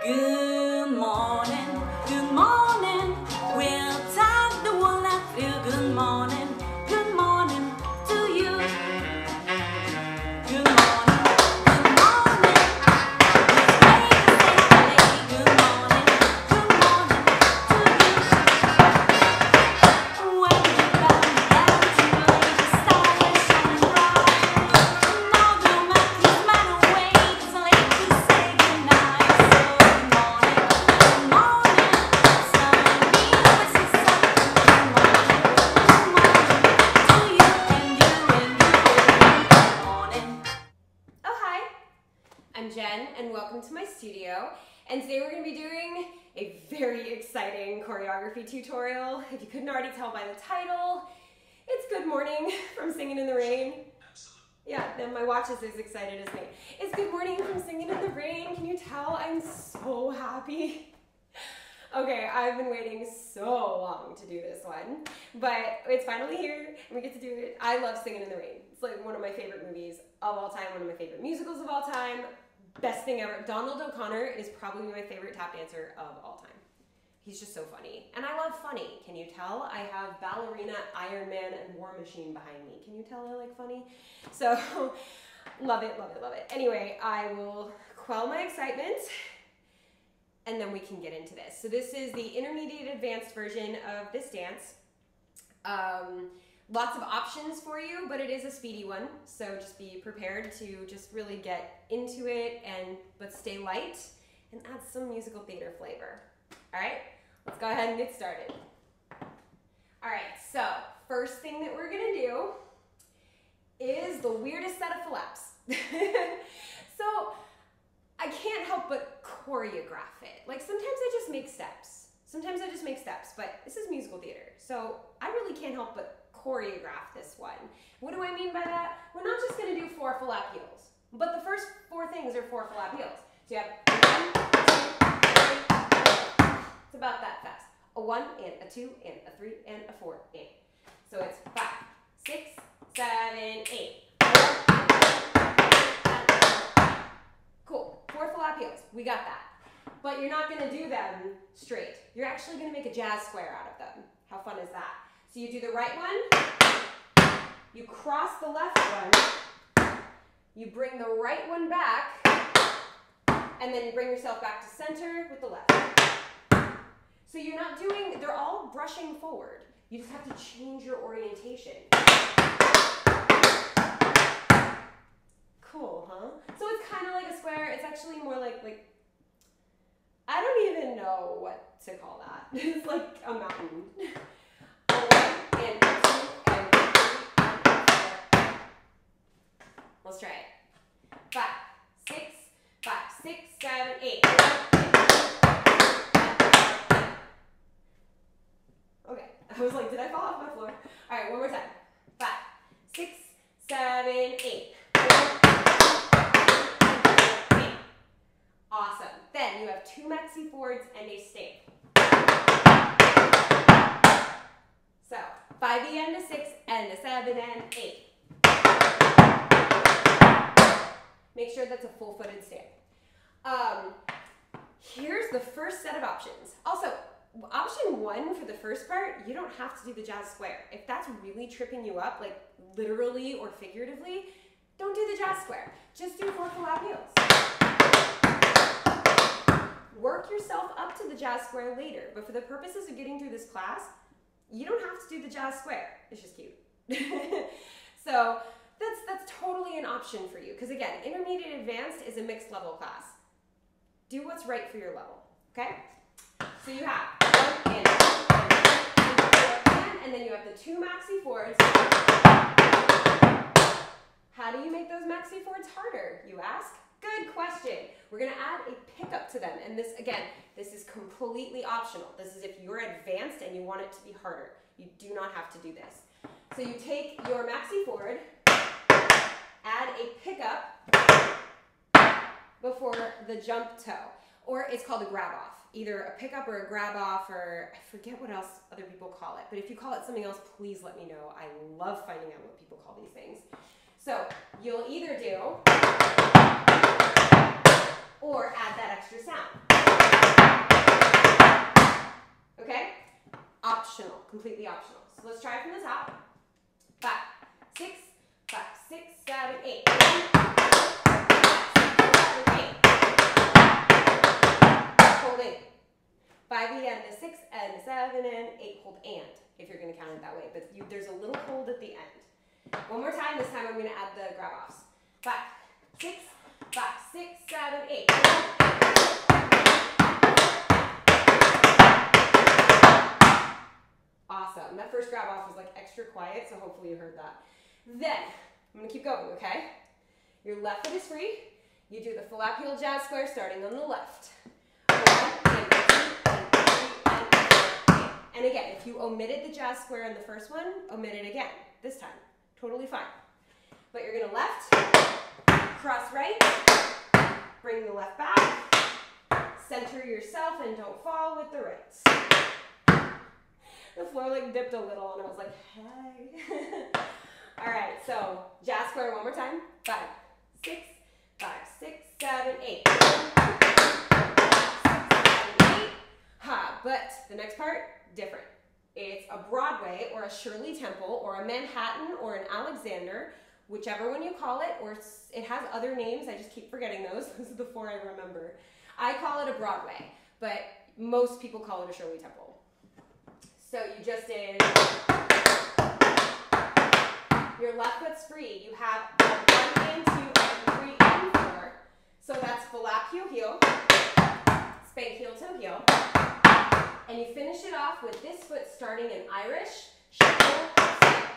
Good morning, good morning. We'll tell the world I feel good morning to you. Good morning, good morning. Good morning to you. When you bow down to lay the stars shining bright, no matter way, it's late to say goodnight. I'm Jen, and welcome to my studio. And today we're going to be doing a very exciting choreography tutorial. If you couldn't already tell by the title, it's Good Morning from Singin' in the Rain. Yeah, then my watch is as excited as me. It's Good Morning from Singin' in the Rain. Can you tell I'm so happy? Okay, I've been waiting so long to do this one, but it's finally here and we get to do it. I love Singin' in the Rain. It's like one of my favorite movies of all time, one of my favorite musicals of all time. Best thing ever. Donald O'Connor is probably my favorite tap dancer of all time. He's just so funny. And I love funny. Can you tell? I have Ballerina, Iron Man, and War Machine behind me. Can you tell I like funny? So, love it, love it, love it. Anyway, I will quell my excitement and then we can get into this. So this is the intermediate advanced version of this dance. Lots of options for you, but it is a speedy one, so just be prepared to just really get into it but stay light and add some musical theater flavor. All right, let's go ahead and get started. All right, so first thing that we're gonna do is the weirdest set of flaps. So I can't help but choreograph it. Like sometimes I just make steps. But this is musical theater, so I really can't help but choreograph this one. What do I mean by that? We're not just going to do 4 flap heels, but the first 4 things are 4 flap heels. So you have 1, 2, 3, 4. It's about that fast. A 1 and a 2 and a 3 and a 4 and. So it's 5, 6, 7, 8. Cool. 4 flap heels. We got that. But you're not going to do them straight. You're actually going to make a jazz square out of them. How fun is that? So you do the right one, you cross the left one, you bring the right one back, and then you bring yourself back to center with the left. So you're not doing, they're all brushing forward. You just have to change your orientation. Cool, huh? So it's kind of like a square. It's actually more like I don't even know what to call that. It's like a mountain. Let's try it. 5, 6, 5, 6, 7, 8. Okay, I was like, did I fall off my floor? All right, one more time. 5, 6, 7, 8. Awesome. Then you have 2 maxi forwards and a stamp. So 5E and a 6 and a 7 and 8. Make sure that's a full-footed stamp. Here's the first set of options. Also, option 1 for the first part, you don't have to do the jazz square. If that's really tripping you up, like literally or figuratively, don't do the jazz square. Just do 4 flap heels. Work yourself up to the jazz square later, but for the purposes of getting through this class, you don't have to do the jazz square. It's just cute. So that's totally an option for you, because again, intermediate advanced is a mixed level class. Do what's right for your level, okay? So you have 1 and 4 and then you have the 2 maxi forwards. How do you make those maxi forwards harder, you ask? Good question. We're going to add a pickup to them, and this, again, this is completely optional. This is if you're advanced and you want it to be harder. You do not have to do this. So you take your maxi forward, add a pickup before the jump toe, or it's called a grab off. Either a pickup or a grab off, or I forget what else other people call it, but if you call it something else, please let me know. I love finding out what people call these things. So you'll either do or add that extra sound. optional, completely optional. So let's try it from the top. 5, 6, 5, 6, 7, 8. 5, 6, 7, 8. Holding. 5 and a 6 and a 7 and 8. Hold and, if you're going to count it that way. But there's a little hold at the end. One more time. This time I'm going to add the grab offs. 5, 6, 5, 6, 7, 8. Awesome. That first grab off was like extra quiet, so hopefully you heard that. Then, I'm going to keep going, okay? Your left foot is free. You do the flap heel jazz square starting on the left. 1 and 2 and 3 and 4. And again, if you omitted the jazz square in the first one, omit it again this time. Totally fine. But you're going to left, cross right, bring the left back, center yourself and don't fall with the rights. The floor like dipped a little and I was like, hey. All right, so jazz square one more time. 5, 6, 5, 6, 7, 8. 6, 7, 8. Ha, but the next part, different. It's a Broadway or a Shirley Temple or a Manhattan or an Alexander, whichever one you call it, or it has other names. I just keep forgetting those. Those are the 4 I remember. I call it a Broadway, but most people call it a Shirley Temple. So you just did, your left foot's free. You have a 1 and 2 and 3 and 4. So that's flap heel heel, spank heel toe heel. And you finish it off with this foot starting in Irish, shuffle,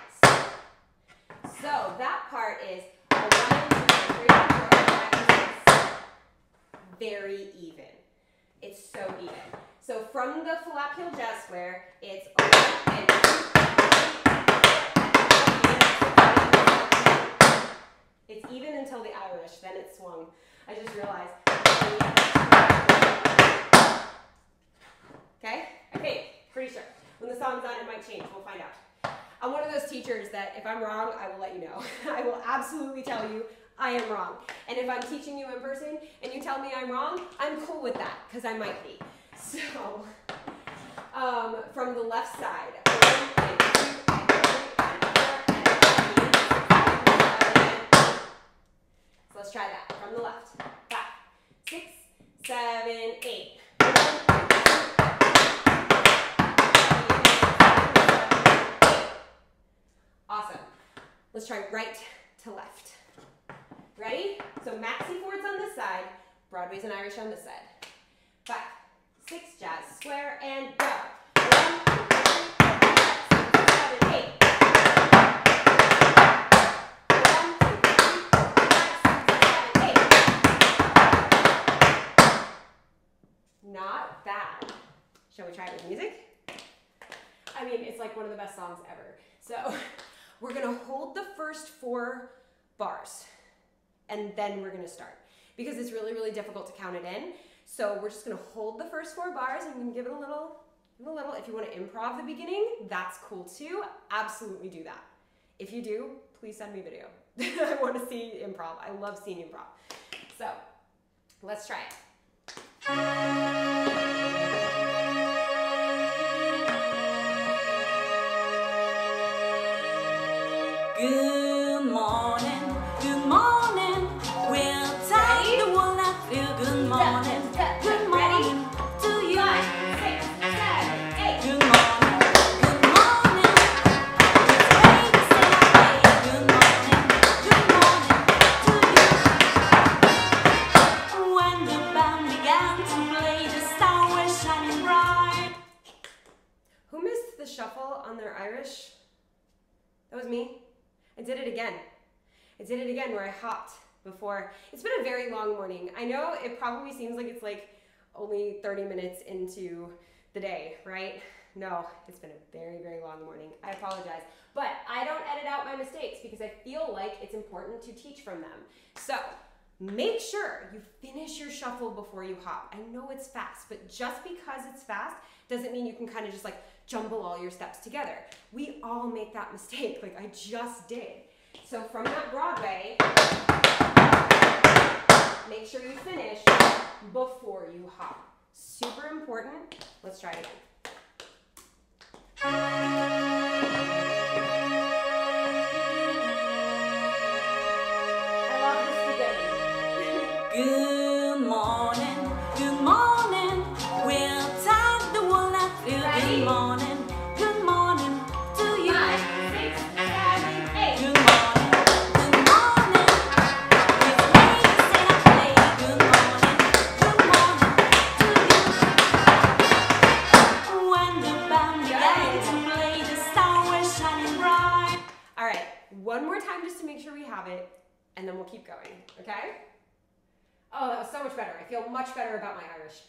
step. So that part is a 1 and 2 and 3 and 4 and 5 and 6. Very even. It's so even. So from the flap heel jazz square, it's 1 and 2 and 3. It's even until the Irish, then it's swung. I just realized. Okay? I think, pretty sure. When the song's on, it might change. We'll find out. I'm one of those teachers that if I'm wrong, I will let you know. I will absolutely tell you I am wrong. And if I'm teaching you in person and you tell me I'm wrong, I'm cool with that, because I might be. So, from the left side, 1 and 2 and 3 and 4 and 5. So let's try that from the left. 5, 6, 7, 8. Awesome. Let's try right to left. Ready? So maxi forwards on this side, Broadway's and Irish on this side. 5, 6, jazz square, and go. 1, 2, 3, 4, 5, 6, 7, 8. 1, 2, 3, 4, 5, 6, 7, 8. Not bad. Shall we try it with music? I mean, it's like one of the best songs ever. So we're gonna hold the first 4 bars and then we're gonna start because it's really, really difficult to count it in. So we're just gonna hold the first 4 bars and you can give it a little. If you wanna improv the beginning, that's cool too. Absolutely do that. If you do, please send me a video. I wanna see improv. I love seeing improv. So let's try it. Good morning, good morning. We'll take the one I feel. Good morning, good morning to you. 5, 6, 7, 8. Good morning, good morning. It's great to say good morning to you. When the band began to play, the star was shining bright. Who missed the shuffle on their Irish? That was me. I did it again. Where I hopped before. It's been a very long morning. I know it probably seems like it's like only 30 minutes into the day, right? No, it's been a very, very long morning. I apologize. But I don't edit out my mistakes because I feel like it's important to teach from them. So make sure you finish your shuffle before you hop. I know it's fast, but just because it's fast doesn't mean you can kind of just like jumble all your steps together. We all make that mistake, like I just did. So from that Broadway, make sure you finish before you hop. Super important. Let's try it again. I love this beginning. Good morning, good morning. We'll take the world out through. Ready? Good morning to you. 5, 6, 7, 8. Good morning, good morning. It's late to say I play. Good morning to you. When the band began to play, the stars were shining bright. All right, one more time just to make sure we have it, and then we'll keep going, okay? Oh, that was so much better. I feel much better about my Irish.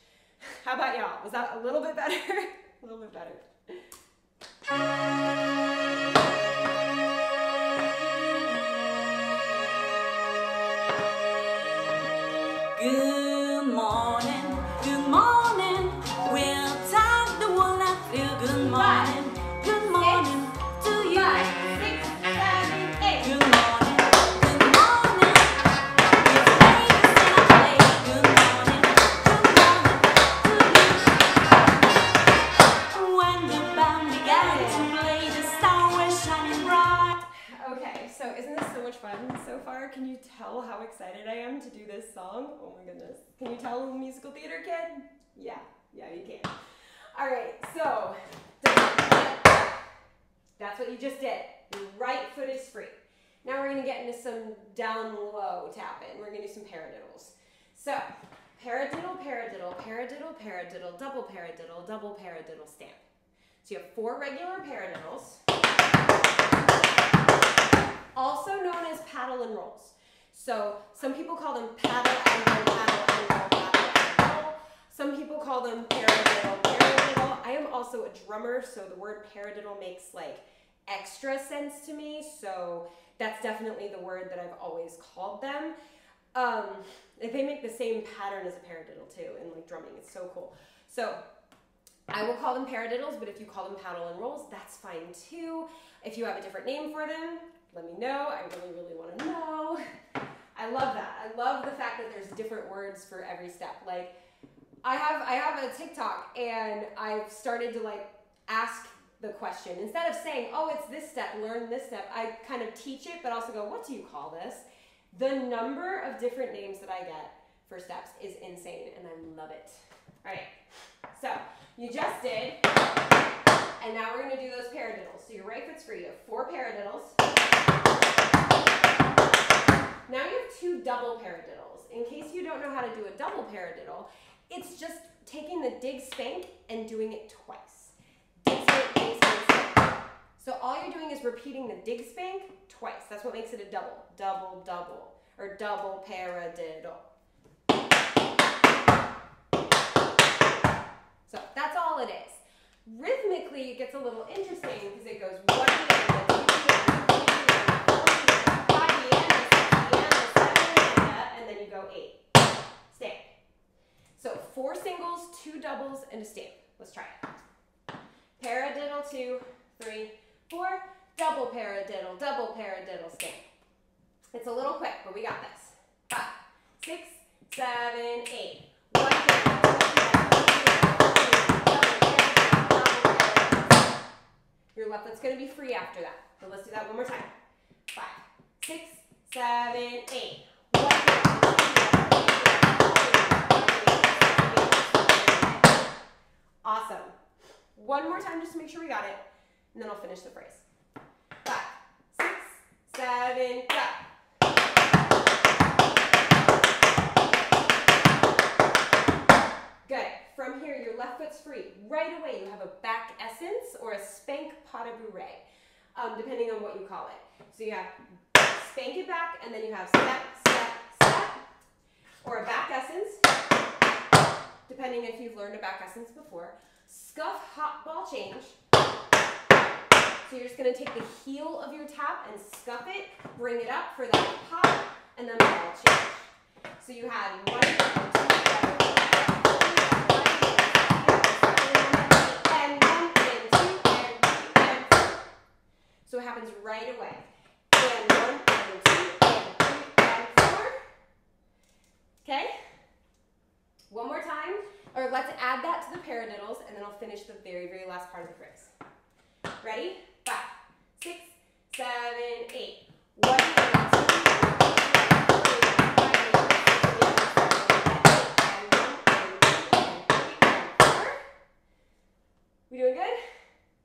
How about y'all? Was that a little bit better? A little bit better. Good morning, good morning. We'll take the world out through. Good morning to you. 5, 6, 7, 8. Good morning, good morning. It's late to say I play. Good morning to you. When the band began to play, the stars were shining bright. Okay, so isn't this so much fun so far? Can you tell how excited I am to do this song? Oh my goodness. Can you tell, musical theater kid? Yeah, you can. All right, so that's what you just did. Your right foot is free. Now we're gonna get into some down low tapping. We're gonna do some paradiddles. So, paradiddle, paradiddle, paradiddle, paradiddle, double paradiddle stamp. So you have 4 regular paradiddles, also known as paddle and rolls. So some people call them paddle and roll, paddle and roll, paddle and roll. Some people call them paradiddle, paradiddle. I am also a drummer, so the word paradiddle makes like extra sense to me. So that's definitely the word that I've always called them. They make the same pattern as a paradiddle too, in like drumming. It's so cool. So I will call them paradiddles, but if you call them paddle and rolls, that's fine too. If you have a different name for them, let me know. I really want to know. I love that. I love the fact that there's different words for every step. Like, I have a TikTok, and I've started to like ask the question. Instead of saying, oh, it's this step, learn this step, I kind of teach it, but also go, what do you call this? The number of different names that I get for steps is insane, and I love it. All right, so you just did, and now we're gonna do those paradiddles. So your right foot's free. You have 4 paradiddles. Now you have 2 double paradiddles. In case you don't know how to do a double paradiddle, it's just taking the dig spank and doing it twice. Dig spank, dig spank, spank. So all you're doing is repeating the dig spank twice. That's what makes it a double. Double, double, or double paradiddle. So that's all it is. Rhythmically, it gets a little interesting because it goes 1 and then you go 8. Stamp. So 4 singles, 2 doubles, and a stamp. Let's try it. Paradiddle, 2, 3, 4. Double paradiddle, stamp. It's a little quick, but we got this. 5, 6, 7, 8. 1 Your left foot's going to be free after that. So let's do that one more time. 5, 6, 7, 8. 1 Awesome. One more time just to make sure we got it, and then I'll finish the phrase. 5, 6, 7, go. Good. From here, your left foot's free. Right away, you have a back essence or a spank pas de bourrée, depending on what you call it. So you have spank it back, and then you have step, step, step, or a back essence, depending if you've learned a back essence before. Scuff, hop, ball change. So you're just going to take the heel of your tap and scuff it, bring it up for that hop, and then ball change. So you had 1, 2, 3, 4, 5, 6, 7, 8, and 1, and 2, and 3, and 4. So it happens right away. And 1, and 2, and 3, and 4. Okay? One more time. Or let's add that to the paradiddles, and then I'll finish the very, very last part of the phrase. Ready? 5, 6, 7, 8. 1, 2, 3, 4. We doing good?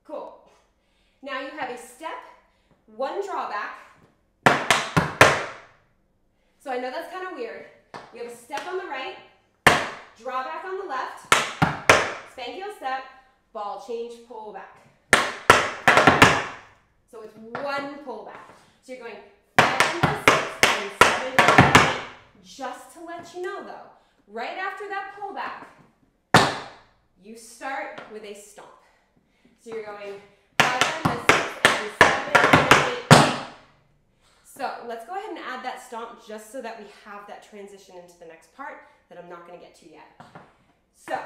Cool. Now you have a step, 1 drawback. So I know that's kind of weird. You have a step on the right, drawback on the left, spank heel step, ball change, pull back. So it's 1 pull back. So you're going 5 and 6 and 7 and 8. Just to let you know though, right after that pull back, you start with a stomp. So you're going 5 and 6 and 7 and 8. So let's go ahead and add that stomp just so that we have that transition into the next part that I'm not going to get to yet. So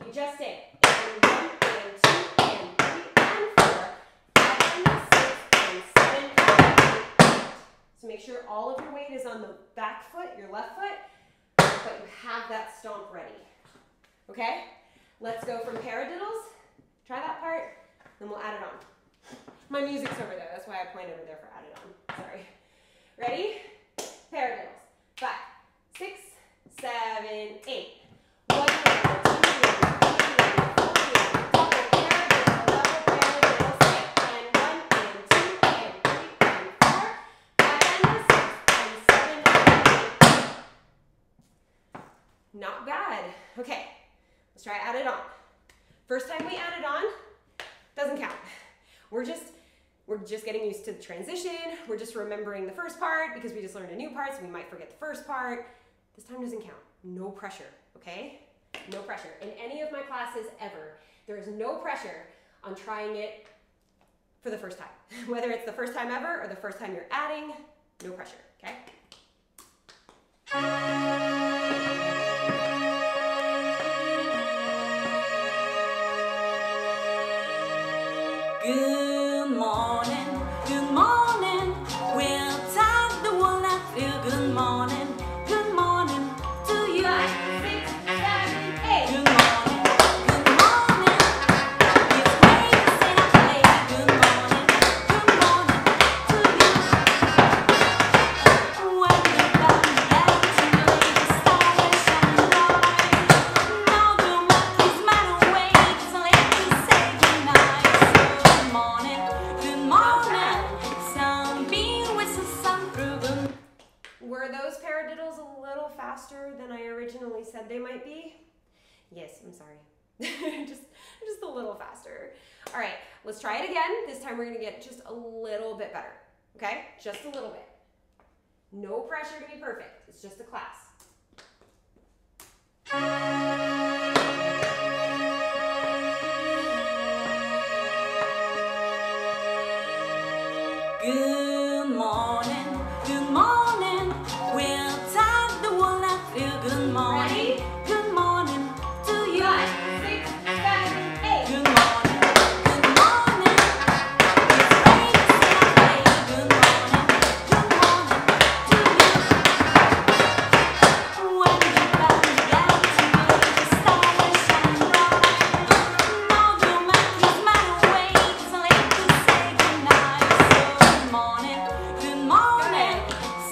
you just did 1 and 2 and 3 and 4, 5 and 6 and 7 and 8. So make sure all of your weight is on the back foot, your left foot, but you have that stomp ready. Okay? Let's go from paradiddles. Try that part, then we'll add it on. My music's over there, that's why I point over there for add it on. Sorry. Ready? Paradiddles. 5, 6, 7, 8. 1, 2, 3, 4, double paradiddle, skip, and 1 and 2 and 3 and 4, 5 and 6 and 7 and 8. Not bad. Okay, let's try add it on. First time we add it on, doesn't count. We're just getting used to the transition. We're just remembering the first part because we just learned a new part, so we might forget the first part. This time doesn't count. No pressure, okay? No pressure. In any of my classes ever, there is no pressure on trying it for the first time. Whether it's the first time ever or the first time you're adding, no pressure, okay? Good morning, good morning. We'll tag the wall and feel good morning to you. 5, 6, 7, 8. Good morning, good morning. It's great to say that play. Good morning to you. When the band gets in the stars shine bright, now the monkeys man away, it's late to say goodnight. Good morning, sunbeam whistles sun through the. Were those paradiddles a little faster than I originally said they might be? Yes, I'm sorry. just a little faster. All right, let's try it again. This time we're gonna get just a little bit better, okay? Just a little bit. No pressure to be perfect. It's just a class. Good morning, good morning. We'll tag the wall and feel good morning. Ready? Good morning to you. 5, 6, 7, 8. Good morning, good morning. It's great to say that play. Good morning to you. When the band gets in the stars shine bright, now the monkeys man away, it's late to say goodnight. So good morning,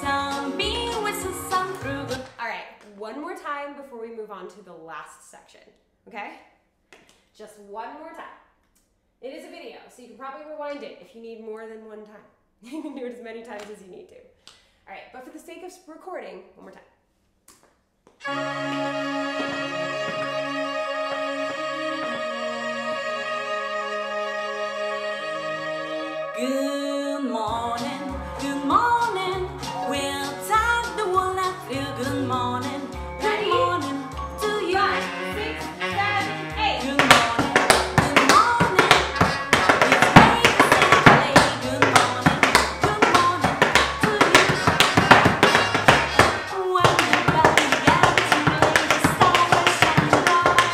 sunbeam whistles sun through the. All right, one more time before we move on to the last section, okay? Just one more time. It is a video, so you can probably rewind it if you need more than one time. You can do it as many times as you need to. All right, but for the sake of recording, one more time. Good morning, good morning. We'll tag the wall and feel good morning. Good Ready? morning to you. 5, 6, 7, 8. Good morning, good morning. It's great to say that play. Good morning to you. When the band gets in the stars shine bright,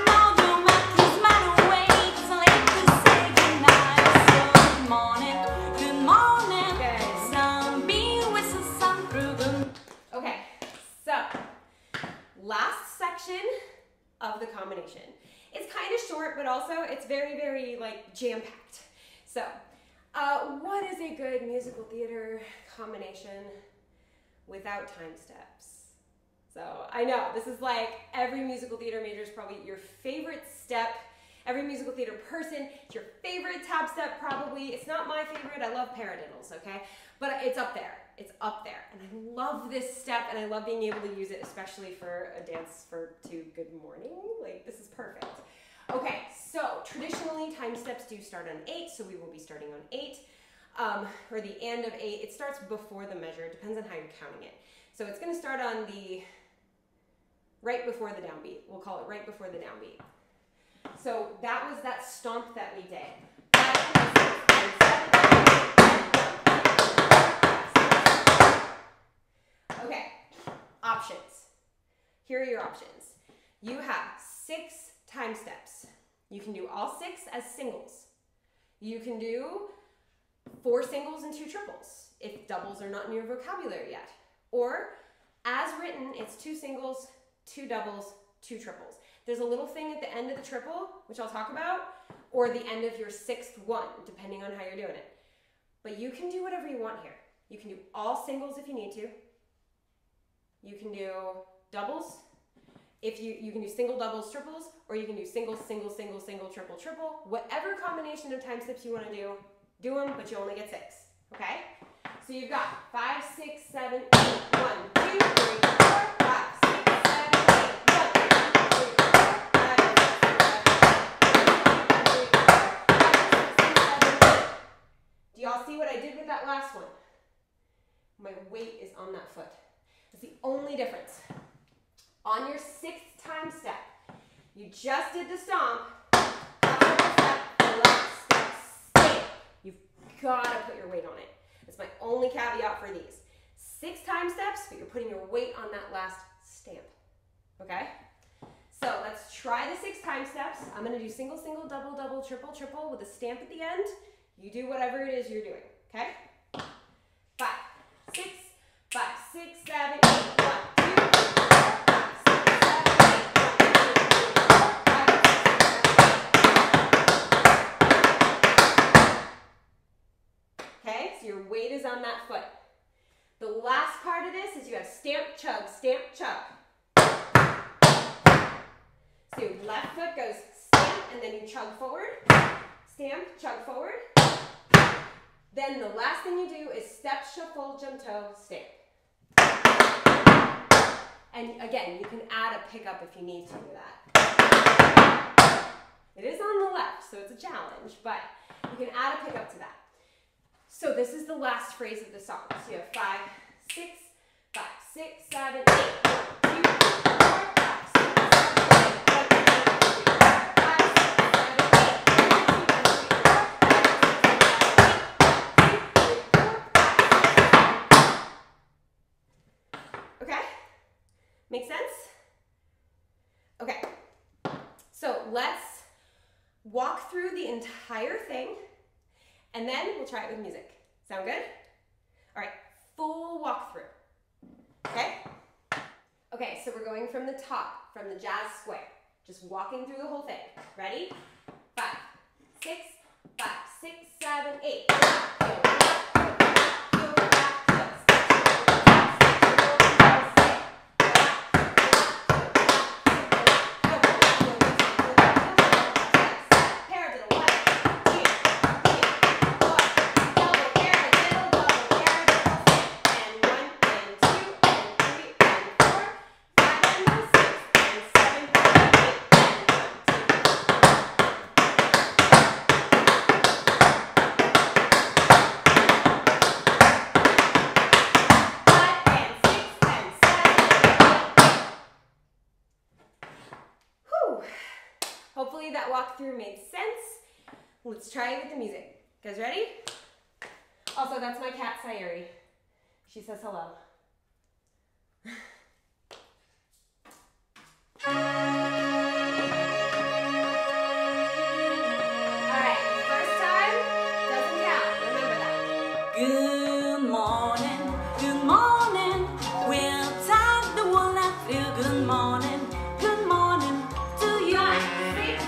now the monkeys man away, it's late to say goodnight. So good morning, Good. sunbeam whistles sun through the. Okay, so last section of the combination. It's kind of short, but also it's very, very like jam-packed. So, what is a good musical theater combination without time steps? So I know this is like every musical theater major is probably your favorite step. Every musical theater person, it's your favorite tap step probably. It's not my favorite, I love Paradiddles, okay? But it's up there, And I love this step and I love being able to use it, especially for a dance to Good Morning. Like, this is perfect. Okay, so traditionally time steps do start on 8, so we will be starting on 8, or the end of 8. It starts before the measure, it depends on how you're counting it. So it's gonna start on the right before the downbeat. We'll call it right before the downbeat. So that was that stomp that we did. Okay, options. Here are your options. You have 6 time steps. You can do all 6 as singles. You can do 4 singles and 2 triples if doubles are not in your vocabulary yet. Or, as written, it's 2 singles, 2 doubles, 2 triples. There's a little thing at the end of the triple, which I'll talk about, or the end of your 6th one, depending on how you're doing it. But you can do whatever you want here. You can do all singles if you need to. You can do doubles. If you can do single, doubles, triples, or you can do single, single, single, single, triple, triple. Whatever combination of time steps you want to do them, but you only get 6, okay? So you've got 5, 6, 7, 8, 1, 2, 3, 4, 5, 6, 7, 8, 1, 2, 3, 4, 5, 6, 7, 8. Do y'all see what I did with that last one? My weight is on that foot. That's the only difference. On your 6th time step, you just did the stomp, last step, stamp. You've got to put your weight on it. That's my only caveat for these. 6 time steps, but you're putting your weight on that last stamp, okay? So let's try the 6 time steps. I'm gonna do single, single, double, double, triple, triple with a stamp at the end. You do whatever it is you're doing, okay? 5, 6, 5, 6, 7, 8, 1, 2, 3, 4, 5, 6, 7, 8, 1, 2, 3, 4, 5, 6, 7, 8. Okay, so your weight is on that foot. The last part of this is you have stamp, chug, chug. So your left foot goes stamp, and then you chug forward. Stamp, chug forward. Then the last thing you do is step, shuffle, jump toe, stamp. And again, you can add a pickup if you need to do that. It is on the left, so it's a challenge, but you can add a pickup to that. So this is the last phrase of the song. So you have 5, 6, 5, 6, 7, 8, 1, 2, 3, 4, 5, 6, 7, 8, 1, 2, 3, 4, 5, 6, 7, 8, 1, 2, 3, 4, 5, 6, 7, 8. Okay? Make sense? Okay. So let's walk through the entire thing, and then we'll try it with music. Sound good? All right, full walkthrough. Okay? Okay, so we're going from the top, from the jazz square. Just walking through the whole thing. Ready? 5, 6, 5, 6, 7, 8. Hopefully that walkthrough made sense. Let's try it with the music. You guys ready? Also, that's my cat, Sayuri. She says hello. Alright, first time, doesn't count. Remember that. Good morning, good morning. We'll tag the one I feel. Good morning to you. 5, 6,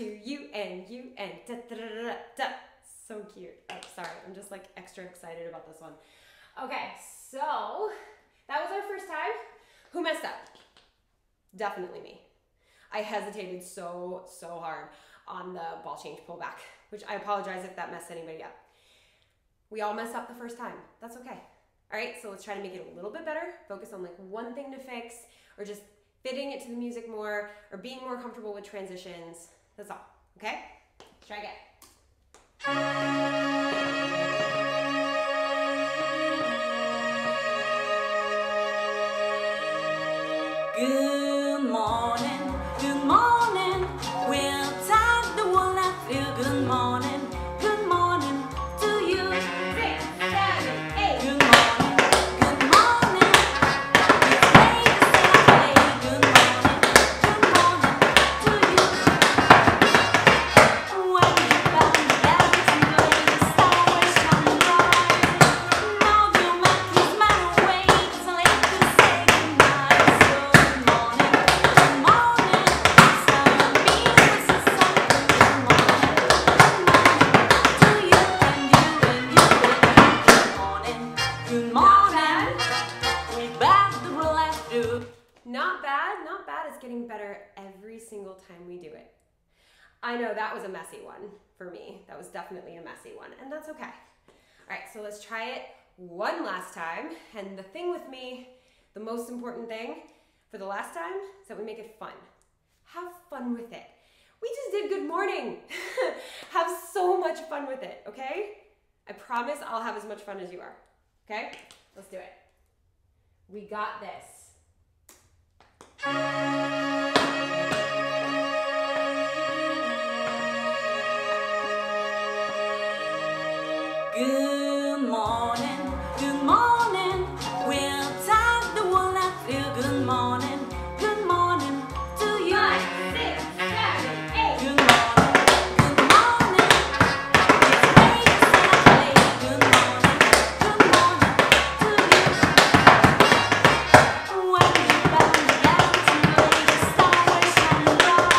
T-U-N-U-N. Da, da, da, da, da. So cute. Oh, sorry, I'm just like extra excited about this one. Okay, so that was our first time. Who messed up? Definitely me. I hesitated so hard on the ball change pullback, which I apologize if that messed anybody up. We all mess up the first time. That's okay. All right, so let's try to make it a little bit better. Focus on like one thing to fix, or just fitting it to the music more, or being more comfortable with transitions. That's all, okay? Let's try again. Good morning, good morning. We'll tag the one I feel. Good morning to you. 6, 7, 8. Good morning, good morning. It's late to say good morning to you. When you found the galaxy, the star was shining bright. Now you make his man away. It's late to say goodnight. So good morning, star and me was the sun. Good morning to you and you and you and you. Good morning, we back the roll after. Not bad, not bad. It's getting better every single time we do it. I know that was a messy one for me. That was definitely a messy one, and that's okay. All right, so let's try it one last time. And the thing with me, the most important thing for the last time is that we make it fun. Have fun with it. We just did good morning. Have so much fun with it, okay? I promise I'll have as much fun as you are, okay? Let's do it. We got this. Good morning, good morning. We'll tag the one I feel. Good morning to you. 5, 6, 7, 8. Good morning. It's late to say good morning to you. When you found the galaxy, the star was shining bright.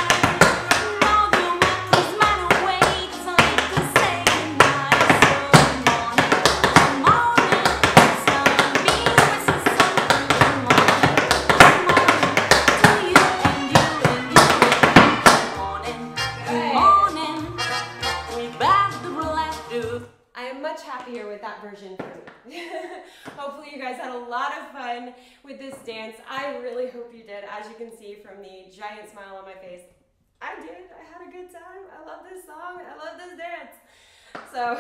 Now you make his man away. It's late to say goodnight. So good morning, star and me was the sun. Good morning to you and you and you and good morning, we back the roll after. I am much happier with that version for me. Hopefully you guys had a lot of fun with this dance. I really hope you did. As you can see from the giant smile on my face, I did. I had a good time. I love this song. I love this dance. So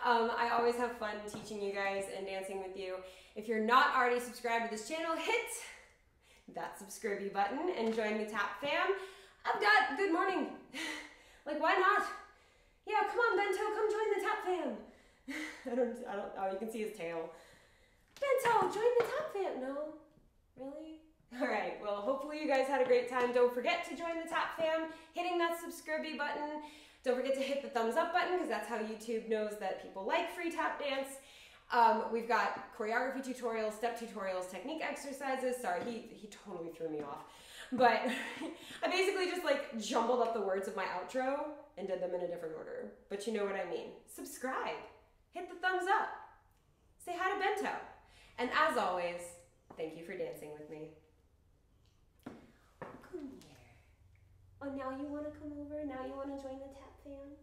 I always have fun teaching you guys and dancing with you. If you're not already subscribed to this channel, hit that subscribe button and join the Tap fam. I've got good morning. Like, why not? Yeah, come on, Bento, come join the Tap fam. Oh, you can see his tail. Bento, join the Tap fam. No, really? All right, well, hopefully you guys had a great time. Don't forget to join the Tap fam, hitting that subscribe button. Don't forget to hit the thumbs up button, because that's how YouTube knows that people like free tap dance. We've got choreography tutorials, step tutorials, technique exercises. Sorry, he totally threw me off. But I basically just like jumbled up the words of my outro and did them in a different order. But you know what I mean. Subscribe, hit the thumbs up, say hi to Bento. And as always, thank you for dancing with me. Come here. Oh, now you want to come over? Now you want to join the Tap fam?